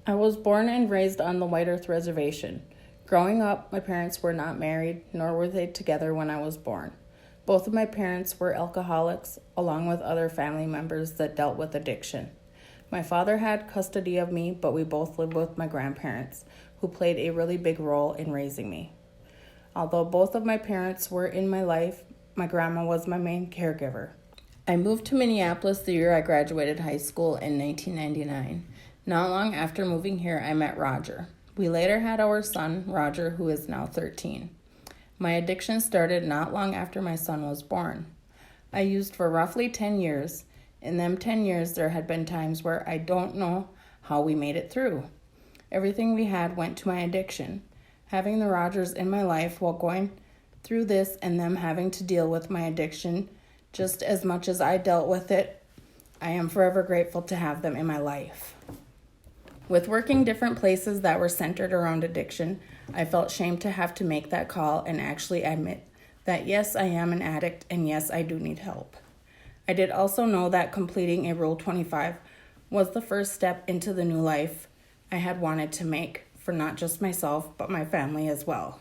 I was born and raised on the White Earth Reservation. Growing up, my parents were not married, nor were they together when I was born. Both of my parents were alcoholics, along with other family members that dealt with addiction. My father had custody of me, but we both lived with my grandparents, who played a really big role in raising me. Although both of my parents were in my life, my grandma was my main caregiver. I moved to Minneapolis the year I graduated high school in 1999. Not long after moving here, I met Roger. We later had our son, Roger, who is now 13. My addiction started not long after my son was born. I used for roughly 10 years. In them 10 years, there had been times where I don't know how we made it through. Everything we had went to my addiction. Having the Rogers in my life while going through this and them having to deal with my addiction just as much as I dealt with it, I am forever grateful to have them in my life. With working different places that were centered around addiction, I felt shame to have to make that call and actually admit that yes, I am an addict and yes, I do need help. I did also know that completing a Rule 25 was the first step into the new life I had wanted to make for not just myself, but my family as well.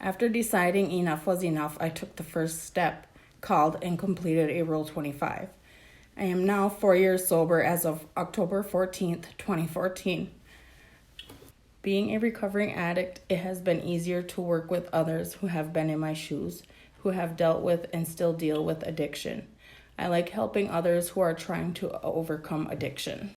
After deciding enough was enough, I took the first step, called and completed a Rule 25. I am now 4 years sober as of October 14th, 2014. Being a recovering addict, it has been easier to work with others who have been in my shoes, who have dealt with and still deal with addiction. I like helping others who are trying to overcome addiction.